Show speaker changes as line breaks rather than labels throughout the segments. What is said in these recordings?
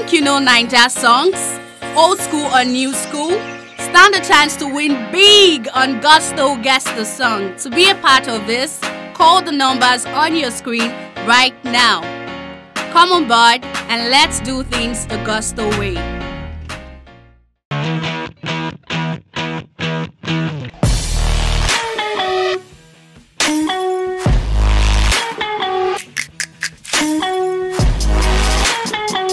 Think you know Ninja songs? Old school or new school? Stand a chance to win big on Gusto Guess the Song. To be a part of this, call the numbers on your screen right now. Come on board and let's do things the Gusto way.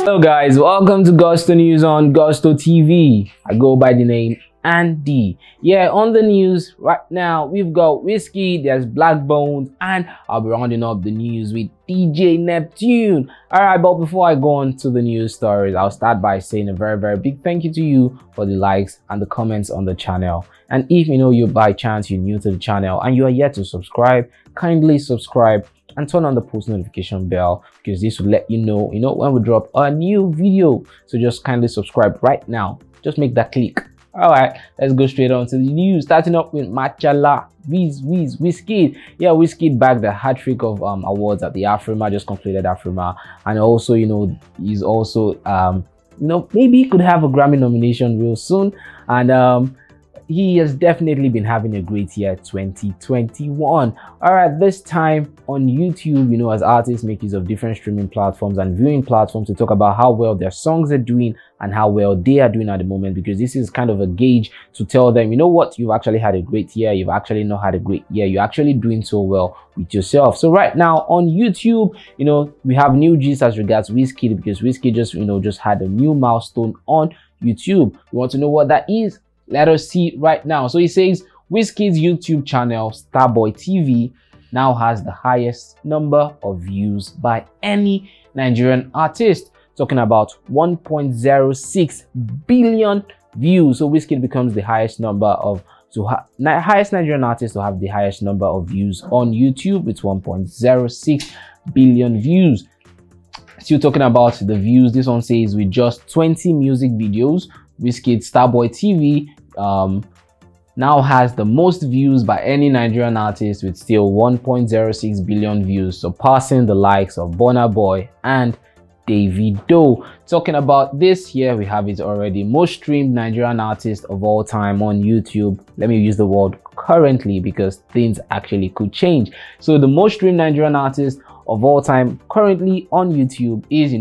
Hello guys, welcome to Gusto News on Gusto TV. I go by the name Andy. Yeah, on the news right now, we've got WIZKID, there's BlaqBonez, and I'll be rounding up the news with DJ Neptune. Alright, but before I go on to the news stories, I'll start by saying a very big thank you to you for the likes and the comments on the channel. And if you know you by chance you're new to the channel and you are yet to subscribe, kindly subscribe and turn on the post notification bell, because this will let you know when we drop a new video. So just kindly subscribe right now. Just make that click. All right, let's go straight on to the news, starting up with Machala WIZKID. Yeah, WIZKID bagged the hat trick of awards at the Afrima, just completed Afrima, and also he's also maybe he could have a Grammy nomination real soon. And he has definitely been having a great year 2021. All right, this time on YouTube, as artists make use of different streaming platforms and viewing platforms to talk about how well their songs are doing and how well they are doing at the moment, because this is kind of a gauge to tell them, you know what, you've actually had a great year, you've actually not had a great year, you're actually doing so well with yourself. So right now on YouTube, we have new gist as regards WIZKID, because WIZKID just had a new milestone on YouTube. You want to know what that is? Let us see right now. So he says WIZKID's YouTube channel Starboy TV now has the highest number of views by any Nigerian artist, talking about 1.06 billion views. So WIZKID becomes the highest highest Nigerian artist to have the highest number of views on YouTube with 1.06 billion views. Still talking about the views, this one says with just 20 music videos, WIZKID Starboy TV now has the most views by any Nigerian artist with still 1.06 billion views, surpassing the likes of Burna and Davido. Talking about this here, we have it already, most streamed Nigerian artist of all time on YouTube. Let me use the word currently because things actually could change. So the most streamed Nigerian artist of all time currently on YouTube is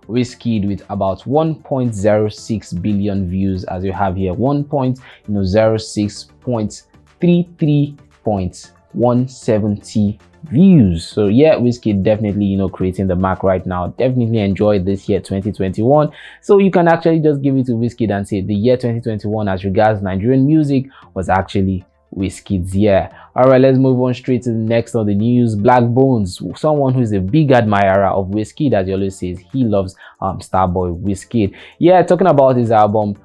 WIZKID with about 1.06 billion views, as you have here, 1.06.33.170 views. So yeah, WIZKID definitely creating the mark right now. Definitely enjoyed this year 2021. So you can actually just give it to WIZKID and say the year 2021 as regards Nigerian music was actually WIZKID's year. All right, let's move on straight to the next on the news. BlaqBonez, someone who is a big admirer of WIZKID, as he always says, he loves Starboy WIZKID. Yeah, talking about his album,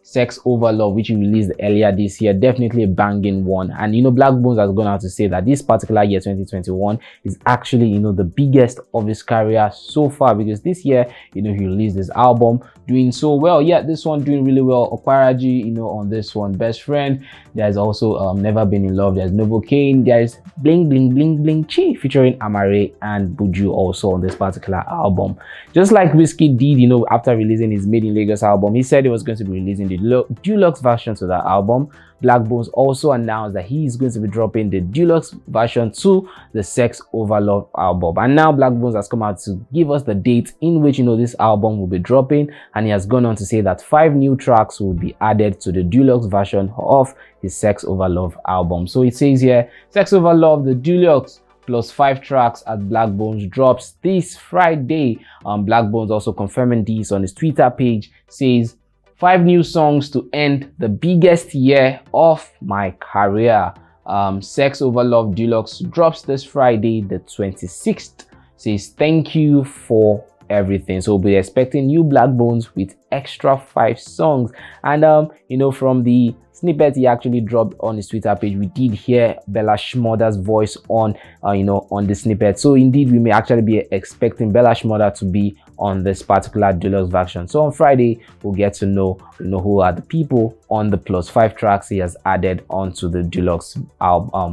Sex Over Love, which he released earlier this year, definitely a banging one. And BlaqBonez has gone out to say that this particular year 2021 is actually the biggest of his career so far, because this year he released his album doing so well. Yeah, this one doing really well. Okwaraji on this one, Best Friend. There's also Never Been in Love, there's Novocaine, there's Bling Bling Bling Bling Chi featuring Amare and Buju also on this particular album. Just like WIZKID did after releasing his Made in Lagos album, he said he was going to be releasing the deluxe version to that album. BlaqBonez also announced that he is going to be dropping the deluxe version to the Sex Over Love album. And now BlaqBonez has come out to give us the date in which this album will be dropping, and he has gone on to say that 5 new tracks will be added to the deluxe version of his Sex Over Love album. So it says here, Sex Over Love the deluxe plus 5 tracks as BlaqBonez drops this Friday. BlaqBonez also confirming this on his Twitter page, says 5 new songs to end the biggest year of my career. Sex Over Love Deluxe drops this Friday the 26th. Says thank you for everything. So we'll be expecting new BlaqBonez with extra 5 songs. And from the snippet he actually dropped on his Twitter page, we did hear Bella Shmurda's voice on on the snippet. So indeed we may actually be expecting Bella Shmurda to be on this particular deluxe version. So on Friday, we'll get to know, who are the people on the +5 tracks he has added onto the deluxe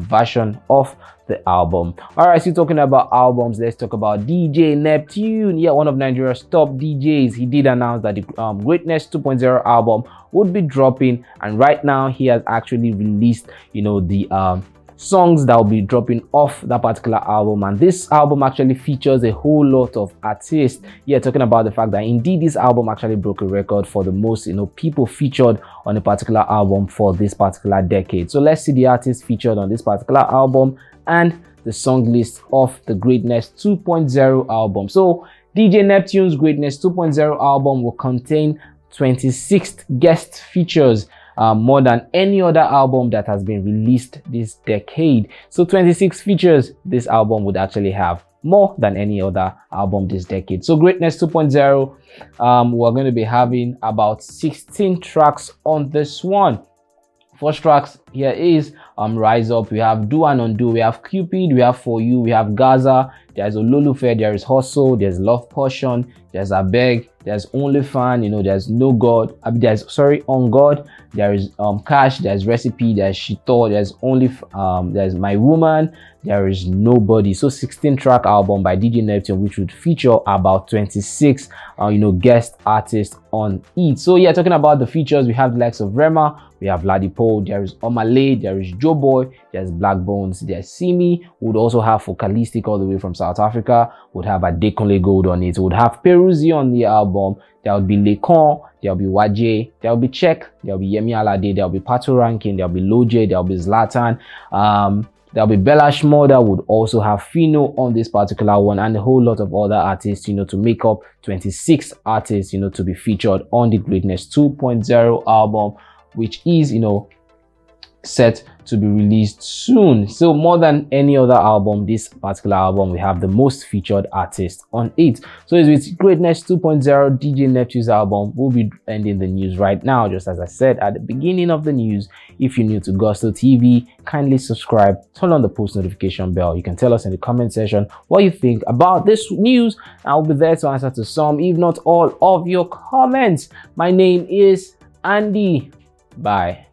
version of the album. All right, so talking about albums, let's talk about DJ Neptune. Yeah, one of Nigeria's top DJs. He did announce that the Greatness 2.0 album would be dropping, and right now he has actually released, the songs that will be dropping off that particular album. And this album actually features a whole lot of artists. Yeah, talking about the fact that indeed this album actually broke a record for the most people featured on a particular album for this particular decade. So let's see the artists featured on this particular album and the song list of the Greatness 2.0 album. So DJ Neptune's Greatness 2.0 album will contain 26 guest features, more than any other album that has been released this decade. So 26 features this album would actually have, more than any other album this decade. So Greatness 2.0, we're going to be having about 16 tracks on this one. First tracks here is Rise Up, we have Do and Undo, we have Cupid, we have For You, we have Gaza, there's Ololufe, there is Hustle, there's Love Portion, there's Abeg, there's Only Fan, there's No God, there's On God, there is Cash, there's Recipe, there's Shito, there's there's My Woman, there is Nobody. So 16 track album by DJ Neptune, which would feature about 26 guest artists on it. So yeah, talking about the features, we have the likes of Rema, we have Ladipo, there is Omale, there is Joe Boy, there's BlaqBonez, there's Simi, would also have Focalistic all the way from South Africa, would have Adekunle Gold on it, would have Peruzi on the album, there would be Lekon, there will be Waje, there will be Check, there will be Yemi Alade, there will be Pato Rankin, there will be Loje, there will be Zlatan, there will be Bella Shmurda, would also have Fino on this particular one, and a whole lot of other artists, to make up 26 artists, to be featured on the Greatness 2.0 album, which is, set to be released soon. So more than any other album, this particular album, we have the most featured artists on it. So it's with Greatness 2.0, DJ Neptune's album. We'll be ending the news right now. Just as I said at the beginning of the news, if you're new to Gusto TV, kindly subscribe, turn on the post notification bell. You can tell us in the comment section what you think about this news. I'll be there to answer to some, if not all, of your comments. My name is Andy. Bye.